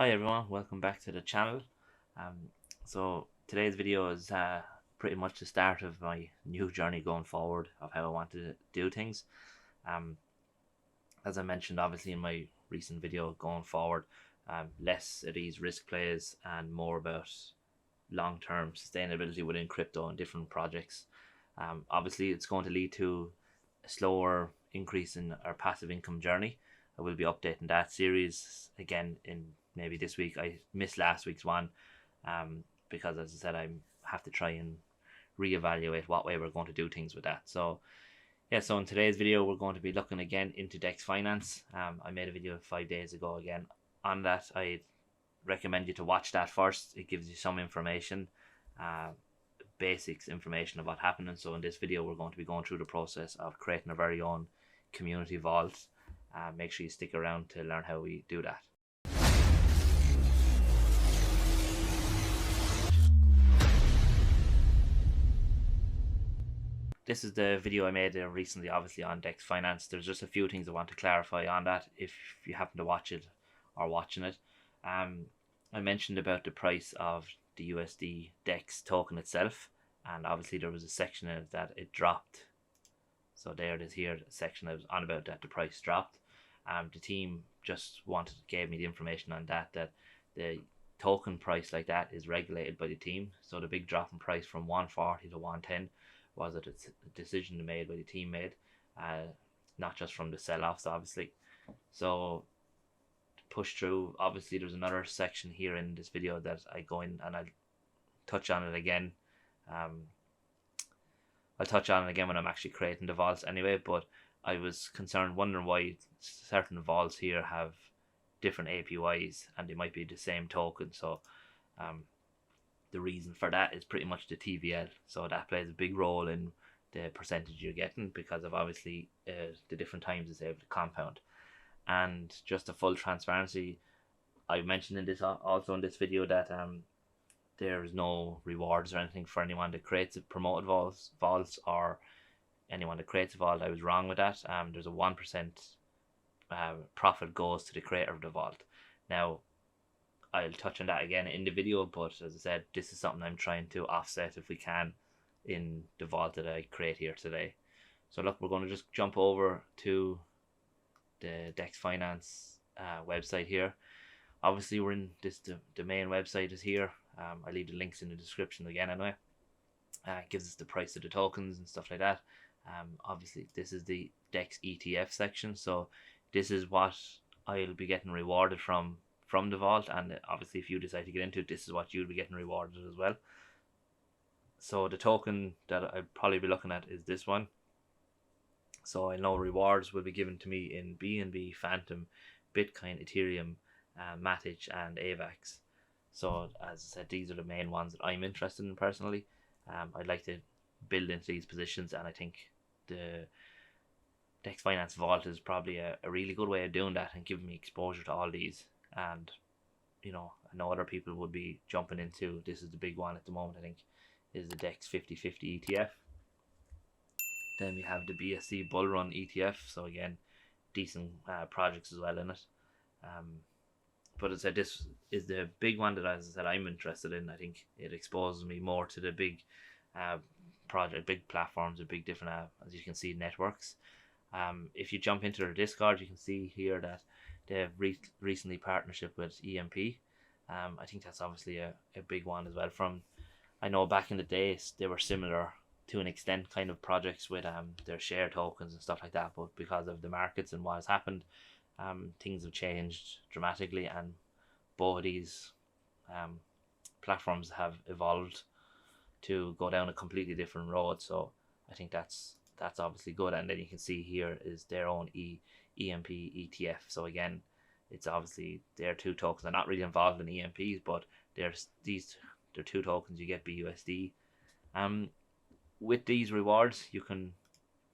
Hi everyone, welcome back to the channel. So today's video is pretty much the start of my new journey going forward of how I want to do things. As I mentioned obviously in my recent video, going forward, less of these risk plays and more about long-term sustainability within crypto and different projects. Obviously it's going to lead to a slower increase in our passive income journey. I will be updating that series again in maybe this week. I missed last week's one because, as I said, I have to try and reevaluate what way we're going to do things with that. So yeah, so in today's video we're going to be looking again into Dex Finance. I made a video 5 days ago again on that. I recommend you to watch that first. It gives you some information, basics information of what happened. And so in this video we're going to be going through the process of creating our very own community vault. Make sure you stick around to learn how we do that. This is the video I made recently, obviously, on Dex Finance. There's just a few things I want to clarify on that if you happen to watch it or watching it. I mentioned about the price of the USD Dex token itself, and obviously there was a section in it that it dropped. So there it is here, the section I was on about that the price dropped. The team just gave me the information on that the token price like that is regulated by the team. So the big drop in price from 140 to 110 was a decision made by the team not just from the sell-offs obviously. So to push through, obviously there's another section here in this video that I go in and I'll touch on it again. I'll touch on it again when I'm actually creating the vaults anyway, but I was wondering why certain vaults here have different APYs and they might be the same token. So the reason for that is pretty much the TVL. So that plays a big role in the percentage you're getting because of obviously the different times it's able to compound. And just a full transparency, I mentioned in this also in this video that there's no rewards or anything for anyone that creates a promoted vaults or anyone that creates a vault. I was wrong with that. There's a 1% profit goes to the creator of the vault. Now I'll touch on that again in the video, but as I said, this is something I'm trying to offset if we can in the vault that I create here today. So look, we're going to just jump over to the Dex Finance website here. Obviously we're in this, the main website is here. I leave the links in the description again anyway. It gives us the price of the tokens and stuff like that. Obviously this is the Dex ETF section, so this is what I'll be getting rewarded from the vault, and obviously if you decide to get into it, this is what you'll be getting rewarded as well. So the token that I'll probably be looking at is this one. So I know rewards will be given to me in BNB, Phantom, Bitcoin, Ethereum, Matic and AVAX. So as I said, these are the main ones that I'm interested in personally. I'd like to build into these positions, and I think the Dex Finance Vault is probably a really good way of doing that and giving me exposure to all these. And you know, I know other people would be jumping into, this is the big one at the moment I think, is the Dex 50/50 ETF. Then we have the BSC Bull Run ETF, so again decent projects as well in it. But as I said, this is the big one that, as I said, I'm interested in. I think it exposes me more to the big big platforms, the big different as you can see, networks. If you jump into their Discord, you can see here that they have recently partnership with EMP. I think that's obviously a big one as well. From, I know back in the days they were similar to an extent kind of projects with their share tokens and stuff like that, but because of the markets and what has happened, things have changed dramatically, and both of these platforms have evolved to go down a completely different road. So I think that's obviously good. And then you can see here is their own EMP ETF. So again, it's obviously their two tokens. They're not really involved in EMPs, but they're two tokens. You get BUSD. With these rewards, you can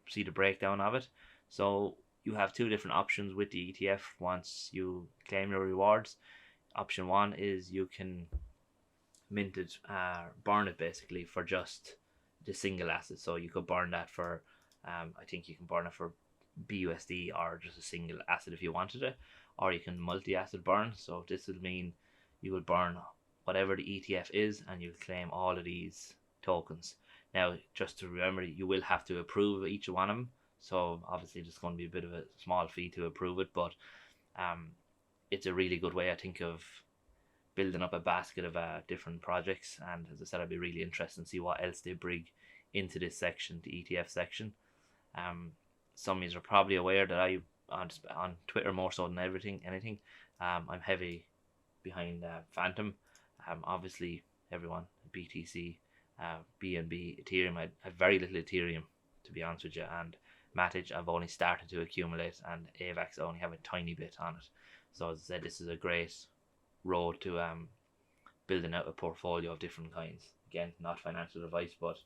see the breakdown of it. So you have two different options with the ETF once you claim your rewards. Option one is you can mint it, burn it basically for just the single asset. So you could burn that for I think you can burn it for BUSD or just a single asset if you wanted it, or you can multi-asset burn. So this will mean you will burn whatever the ETF is, and you'll claim all of these tokens. Now, just to remember, you will have to approve each one of them. So obviously, there's going to be a bit of a small fee to approve it, but it's a really good way, I think, of building up a basket of different projects. And as I said, I'd be really interested to see what else they bring into this section, the ETF section. Some of you are probably aware that I on Twitter more so than anything. I'm heavy behind Phantom. Obviously, everyone BTC, BNB, Ethereum. I have very little Ethereum, to be honest with you, and Matic I've only started to accumulate, and AVAX I only have a tiny bit on it. So as I said, this is a great road to building out a portfolio of different kinds. Again, not financial advice, but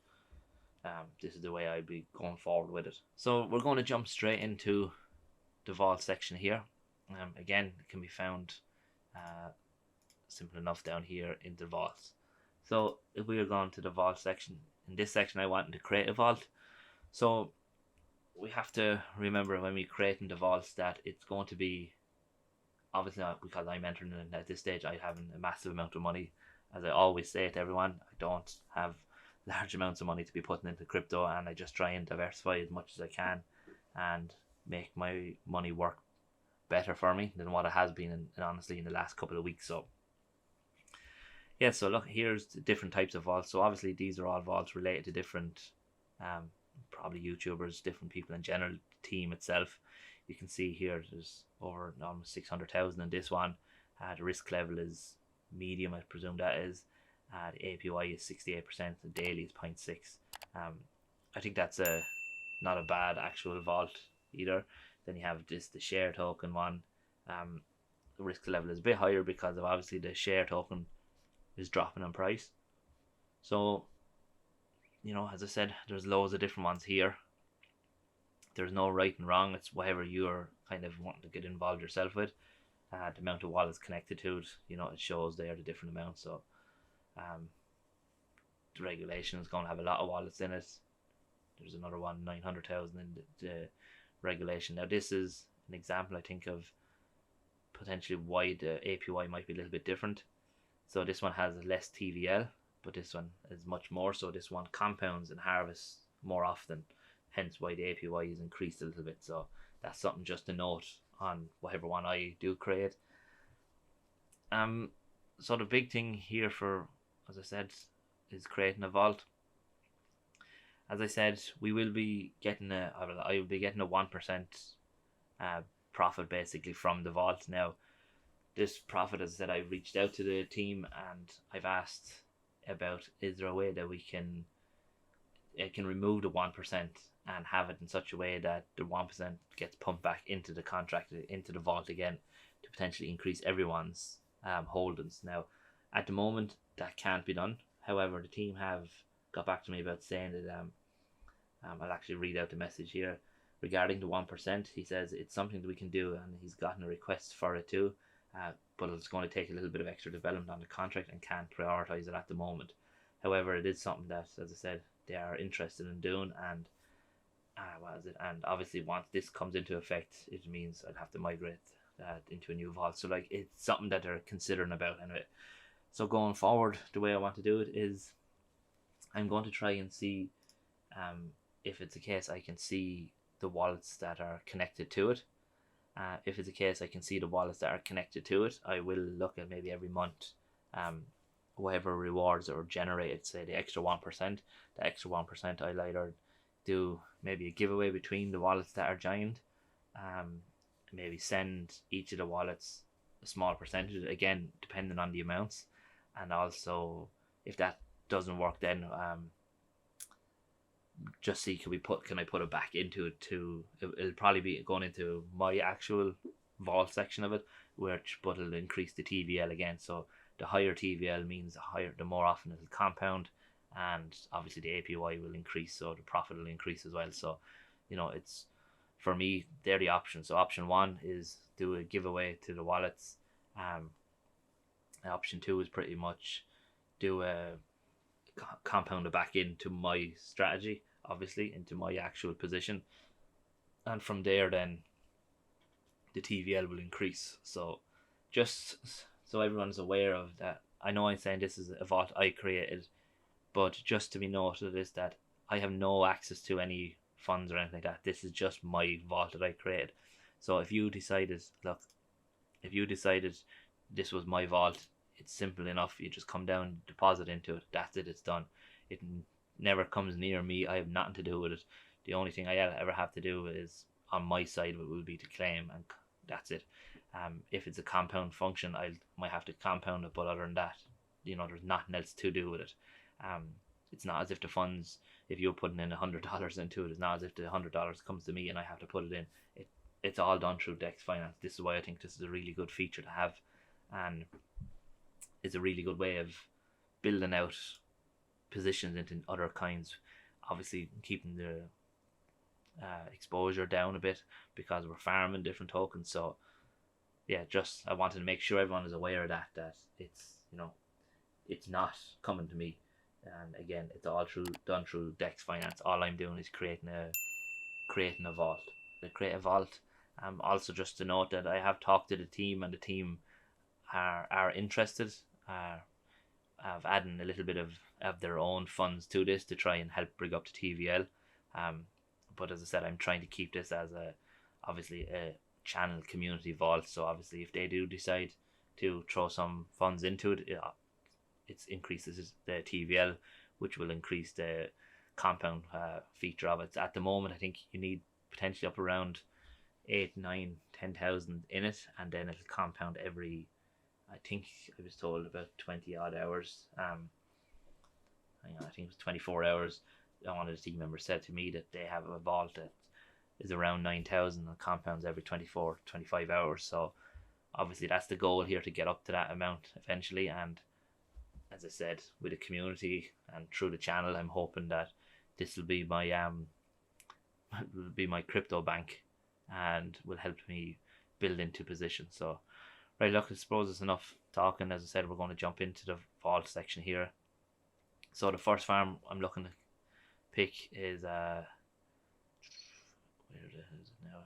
this is the way I'd be going forward with it. So we're going to jump straight into the vault section here. Again, it can be found simple enough down here in the vaults. So if we are going to the vault section, in this section I wanted to create a vault. So we have to remember when we create the vaults that it's going to be, obviously not because I'm entering in at this stage, I have a massive amount of money. As I always say to everyone, I don't have large amounts of money to be putting into crypto, and I just try and diversify as much as I can and make my money work better for me than what it has been honestly in the last couple of weeks. So yeah, so look, here's the different types of vaults. So obviously these are all vaults related to different probably YouTubers, different people in general, the team itself. You can see here there's over almost 600,000 in this one. The risk level is medium, I presume that is. The APY is 68%, the daily is 0.6. I think that's not a bad actual vault either. Then you have the share token one. The risk level is a bit higher because of obviously the share token is dropping in price. So, as I said, there's loads of different ones here. There's no right and wrong. It's whatever you're kind of wanting to get involved yourself with. The amount of wallets connected to it, it shows there the different amounts. So the regulation is going to have a lot of wallets in it. There's another one, 900,000 in the regulation. Now this is an example, I think, of potentially why the APY might be a little bit different. So this one has less TVL, but this one is much more. So this one compounds and harvests more often, hence why the APY is increased a little bit. So that's something just to note on whatever one I do create. So the big thing here for, as I said, is creating a vault. As I said, we will be getting I will be getting a 1% profit basically from the vault. Now, this profit, as I said, I've reached out to the team and I've asked about, is there a way that we can remove the 1% and have it in such a way that the 1% gets pumped back into the contract, into the vault again, to potentially increase everyone's holdings. Now, at the moment, that can't be done. However, the team have got back to me about saying that I'll actually read out the message here regarding the 1%. He says it's something that we can do, and he's gotten a request for it too. But it's going to take a little bit of extra development on the contract and can't prioritize it at the moment. However, it is something that, as I said, they are interested in doing, and and obviously once this comes into effect, it means I'd have to migrate into a new vault. So like, it's something that they're considering about anyway. So going forward, the way I want to do it is I'm going to try and see if it's a case I can see the wallets that are connected to it. If it's a case I can see the wallets that are connected to it, I will look at maybe every month whatever rewards are generated, say the extra 1%. The extra 1% I'll either do maybe a giveaway between the wallets that are joined, maybe send each of the wallets a small percentage, again depending on the amounts. And also, if that doesn't work, then just see can I put it back into it to, it'll probably be going into my actual vault section of it, but it'll increase the TVL again. So the higher TVL means the more often it'll compound, and obviously the APY will increase, so the profit will increase as well. So it's, for me, they're the options. So option 1 is do a giveaway to the wallets. Option 2 is pretty much do a compound it back into my strategy, obviously into my actual position, and from there then the TVL will increase. So just so everyone's aware of that, I know I'm saying this is a vault I created, but just to be noted is that I have no access to any funds or anything like that. This is just my vault that I created. So if you decided, look, if you decided this was my vault, it's simple enough. You just come down, deposit into it. That's it. It's done. It never comes near me. I have nothing to do with it. The only thing I ever have to do is on my side of it will be to claim, and that's it. If it's a compound function, I might have to compound it, but other than that, there's nothing else to do with it. It's not as if the funds, if you're putting in $100 into it, it's not as if the $100 comes to me and I have to put it in. It's all done through Dex Finance. This is why I think this is a really good feature to have, and it's a really good way of building out positions into other kinds. Obviously, keeping the exposure down a bit because we're farming different tokens. So yeah, just I wanted to make sure everyone is aware of that it's it's not coming to me. And again, it's all done through Dex Finance. All I'm doing is creating a vault. To create a vault. Also, just to note that I have talked to the team, and the team are interested of adding a little bit of their own funds to this to try and help bring up the TVL. But as I said, I'm trying to keep this as obviously a channel community vault. So obviously, if they do decide to throw some funds into it, it increases the TVL, which will increase the compound feature of it. At the moment, I think you need potentially up around 8, 9, 10,000 in it, and then it'll compound every, I think I was told, about 20 odd hours. I think it was 24 hours. One of the team members said to me that they have a vault that is around 9,000 and compounds every 24, 25 hours. So obviously that's the goal here, to get up to that amount eventually. And as I said, with the community and through the channel, I'm hoping that this will be my crypto bank and will help me build into position. So right, look, I suppose it's enough talking. As I said, we're going to jump into the vault section here. So the first farm I'm looking to pick is where is it now?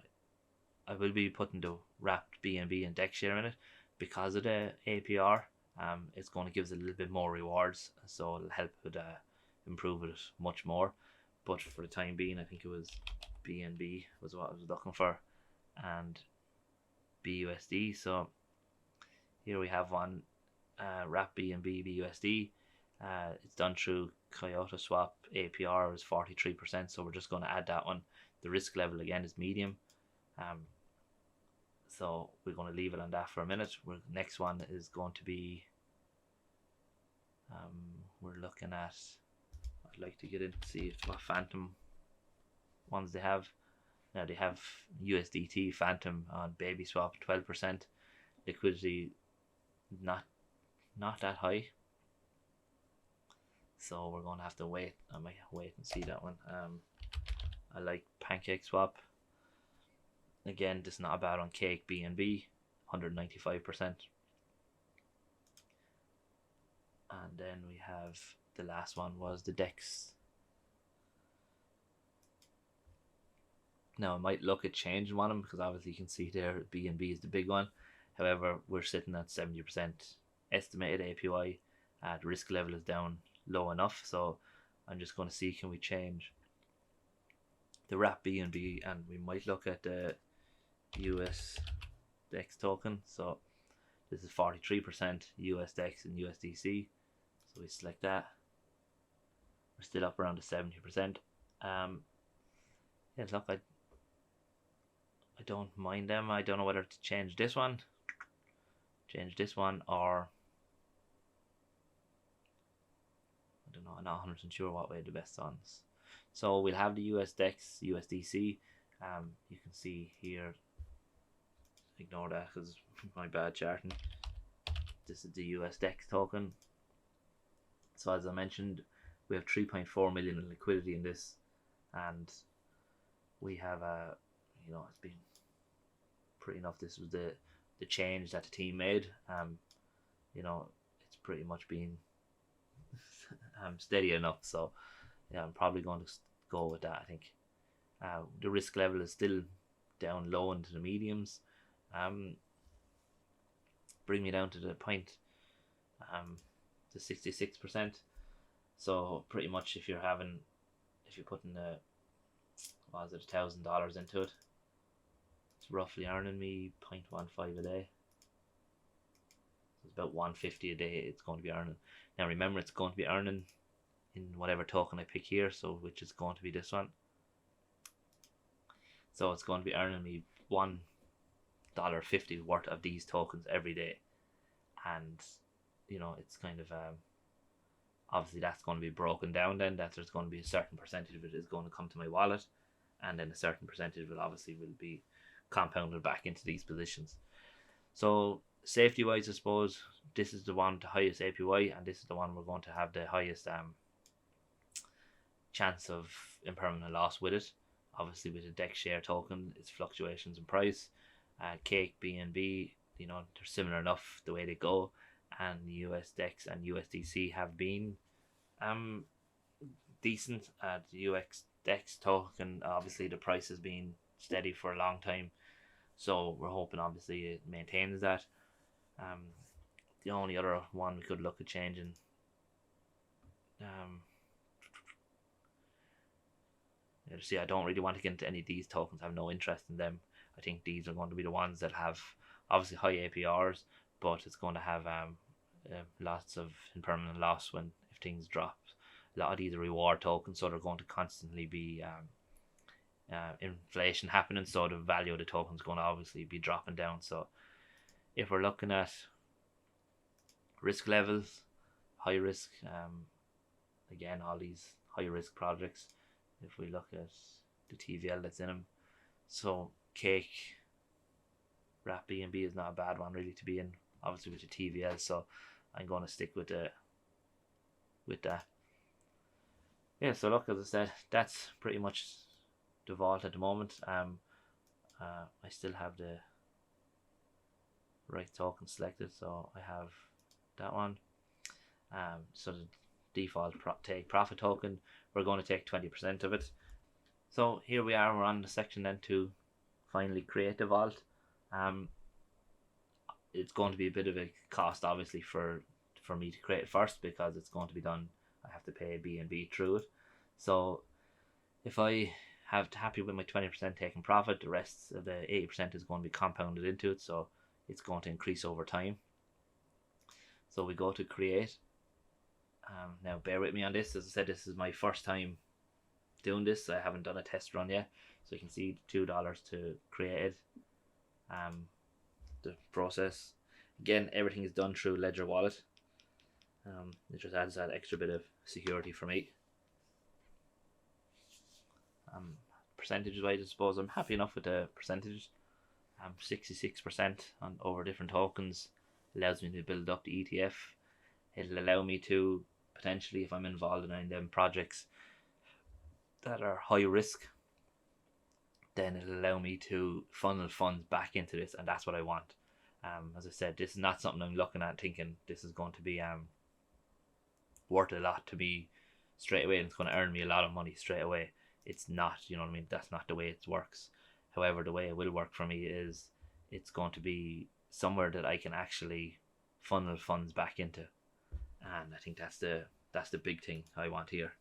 I will be putting the wrapped BNB and Dex share in it because of the APR. It's going to give us a little bit more rewards, so it'll help with improve it much more. But for the time being, I think it was BNB was what I was looking for, and BUSD. So here we have one, wrap BNB BUSD. It's done through Kyoto Swap. APR is 43%, so we're just going to add that one. The risk level again is medium. So we're going to leave it on that for a minute. Next one is going to be, we're looking at, I'd like to get in to see what Phantom ones they have. Now they have USDT Phantom on Baby Swap, 12%. Liquidity not that high. So we're going to have to wait. I might wait and see that one. I like Pancake Swap. Again, this is not bad on Cake BNB, 195%. And then we have the last one was the Dex. Now I might look at changing one of them because obviously you can see there BNB is the big one. However, we're sitting at 70% estimated APY. The risk level is down low enough, so I'm just going to see, can we change the wrap BNB, and we might look at the US Dex token. So this is 43% US Dex and USDC, so we select that. We're still up around the 70%. Yeah, look, I don't mind them. I don't know whether to change this one, or I don't know. I'm not 100% sure what way the best ones. So we'll have the US Dex USDC. You can see here, ignore that because my bad charting. This is the US Dex token. So as I mentioned, we have 3.4 million in liquidity in this, and we have it's been pretty enough. This was the change that the team made. It's pretty much been steady enough. So yeah, I'm probably going to go with that. I think the risk level is still down low into the mediums. bring me down to the point, to 66%. So pretty much if you're putting $1,000 into it, it's roughly earning me 0.15 a day. So it's about 150 a day it's going to be earning. Now remember, it's going to be earning in whatever token I pick here, so which is going to be this one. So it's going to be earning me $1.50 worth of these tokens every day. And it's kind of obviously that's going to be broken down then, that there's going to be a certain percentage of it is going to come to my wallet, and then a certain percentage of it obviously will be compounded back into these positions. So safety wise, I suppose this is the one with the highest APY, and this is the one we're going to have the highest chance of impermanent loss with it. Obviously with the Dex share token, it's fluctuations in price. Cake, BNB, they're similar enough the way they go, and US Dex and USDC have been decent. The UX Dex token, obviously the price has been steady for a long time, so we're hoping obviously it maintains that. The only other one we could look at changing, see, I don't really want to get into any of these tokens. I have no interest in them. I think these are going to be the ones that have obviously high APRs, but it's going to have lots of impermanent loss if things drop. A lot of these are reward tokens, so they're going to constantly be inflation happening, so the value of the token is going to obviously be dropping down. So if we're looking at risk levels, high risk, again, all these high risk projects, if we look at the TVL that's in them, so Cake, Wrap, BNB is not a bad one really to be in, obviously with the TVL, so I'm going to stick with that. Yeah, so look, as I said, that's pretty much the vault at the moment. I still have the right token selected, so I have that one. So the default take profit token, we're going to take 20% of it. So here we are, we're on the section then to finally create the vault. It's going to be a bit of a cost obviously for me to create it first, because it's going to be done, I have to pay BNB through it. So if I have happy with my 20% taking profit, the rest of the 80% is going to be compounded into it, so it's going to increase over time. So we go to create. Now bear with me on this, as I said, this is my first time doing this. I haven't done a test run yet, so you can see $2 to create it. The process, again, everything is done through Ledger Wallet. It just adds that extra bit of security for me. Percentage wise, I suppose I'm happy enough with the percentage. 66% on over different tokens allows me to build up the ETF. It'll allow me to potentially, if I'm involved in any of them projects that are high risk, then it'll allow me to funnel funds back into this, and that's what I want. As I said, this is not something I'm looking at thinking this is going to be worth a lot to me straight away and it's going to earn me a lot of money straight away. It's not, you know what I mean? That's not the way it works. However, the way it will work for me is it's going to be somewhere that I can actually funnel funds back into, and I think that's the big thing I want here.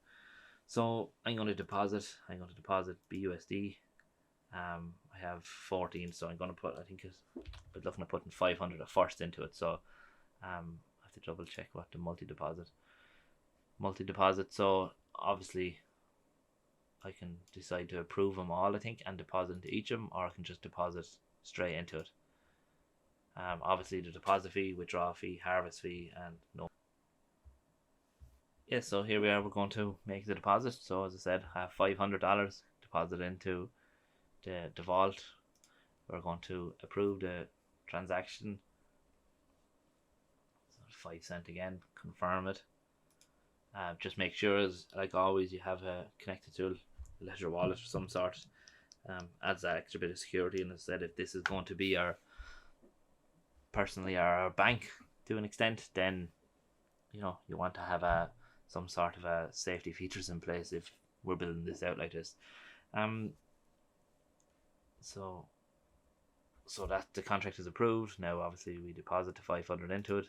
So I'm going to deposit BUSD. I have 14, so I'm going to put, I think I'm looking at putting 500 at first into it, so I have to double check what the multi-deposit, so obviously I can decide to approve them all, I think, and deposit into each of them, or I can just deposit straight into it. Obviously the deposit fee, withdrawal fee, harvest fee, and no. Yeah, so here we are, we're going to make the deposit. So as I said, I have $500 deposited into the vault. We're going to approve the transaction. 5 cents again, confirm it. Just make sure, as like always, you have connected to a Ledger wallet of some sort. Adds that extra bit of security, and as I said, if this is going to be our bank to an extent, then you want to have some sort of safety features in place if we're building this out like this. So So that the contract is approved. Now obviously we deposit the 500 into it.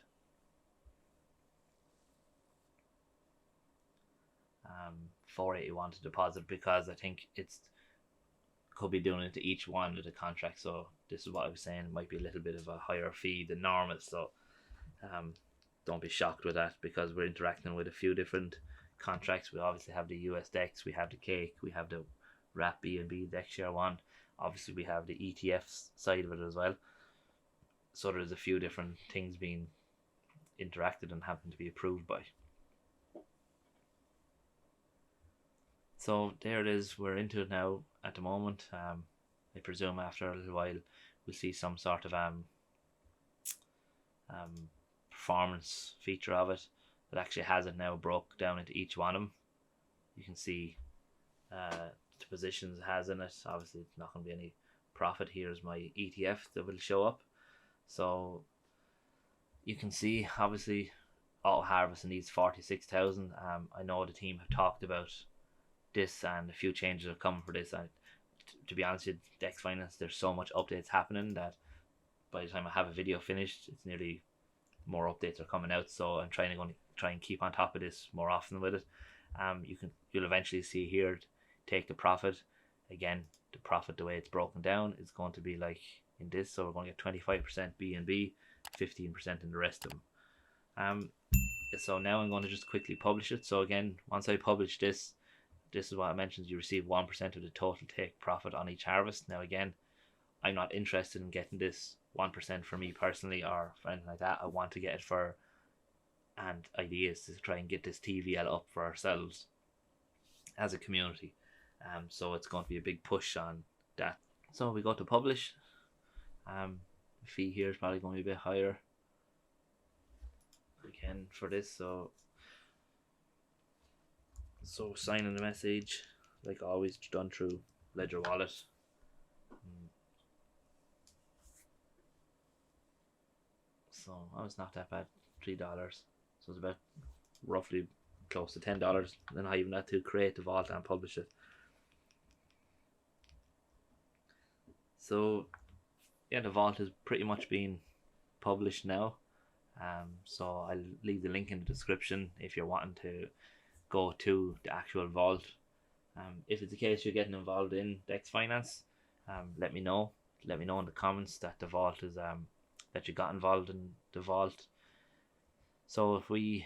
481 to deposit, because I think it's could be doing it to each one of the contracts. So this is what I was saying, it might be a little bit of a higher fee than normal. So don't be shocked with that, because we're interacting with a few different contracts. We obviously have the US Dex, we have the Cake, we have the Wrap BNB Dex Share 1. Obviously we have the ETFs side of it as well. So there's a few different things being interacted and having to be approved by. So there it is, we're into it now at the moment. I presume after a little while we'll see some sort of performance feature of it that actually has it now broke down into each one of them. You can see the positions it has in it. Obviously it's not going to be any profit. Here's my ETF that will show up. So you can see obviously auto harvest needs 46,000. I know the team have talked about this and a few changes are coming for this, and to be honest with Dex Finance, there's so much updates happening that by the time I have a video finished, it's nearly more updates are coming out. So I'm trying and keep on top of this more often with it. You'll eventually see here, take the profit. Again, the profit, the way it's broken down, is going to be like in this. So we're going to get 25% BNB, 15% in the rest of them. So now I'm going to just quickly publish it. So again, once I publish this is what I mentioned, you receive 1% of the total take profit on each harvest. Now again, I'm not interested in getting this 1% for me personally or for anything like that. I want to get it for, and ideas to try and get this TVL up for ourselves as a community. So it's going to be a big push on that. So we go to publish. The fee here is probably going to be a bit higher again for this. So signing the message, like always, done through Ledger Wallet. So it's not that bad, $3. So it's about roughly close to $10. Then I even had to create the vault and publish it. So yeah, the vault has pretty much been published now. So I'll leave the link in the description if you're wanting to go to the actual vault. If it's the case you're getting involved in Dex Finance, let me know. Let me know in the comments that the vault is that you got involved in the vault. So if we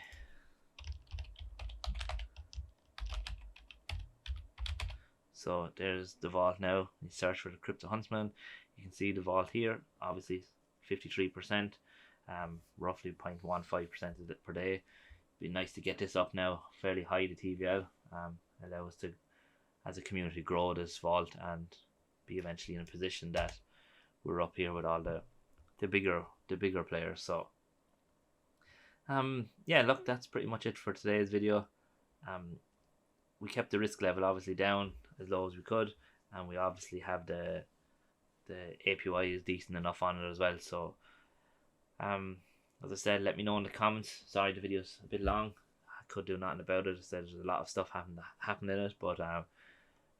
there's the vault now. You search for the CryptoHuntzman. You can see the vault here. Obviously 53%, roughly 0.15% of it per day. Be nice to get this up now fairly high, the TVL. Allow us to, as a community, grow this vault and be eventually in a position that we're up here with all the bigger players. So yeah, look, that's pretty much it for today's video. We kept the risk level obviously down as low as we could, and we obviously have the APY is decent enough on it as well. So as I said, let me know in the comments. Sorry the video's a bit long, I could do nothing about it. I said there's a lot of stuff happening in it, but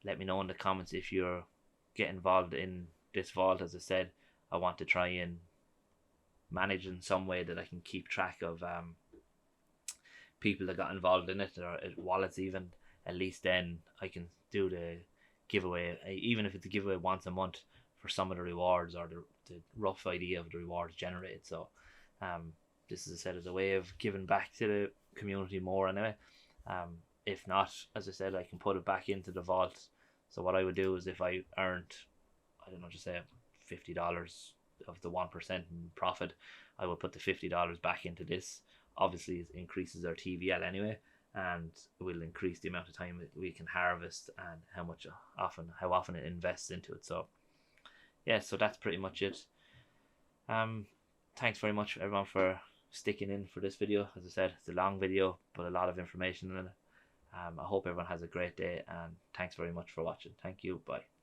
let me know in the comments if you're getting involved in this vault. As I said, I want to try and manage in some way that I can keep track of people that got involved in it, or wallets even. At least then I can do the giveaway, even if it's a giveaway once a month for some of the rewards, or the rough idea of the rewards generated. So this, as I said, is a way of giving back to the community more anyway. If not, as I said, I can put it back into the vault. So what I would do is, if I earned, I don't know, just say $50 of the 1% in profit, I would put the $50 back into this. Obviously it increases our TVL anyway, and it will increase the amount of time that we can harvest and how often it invests into it. So yeah, so that's pretty much it. Thanks very much everyone for sticking in for this video. As I said, it's a long video but a lot of information in it. I hope everyone has a great day, and thanks very much for watching. Thank you. Bye.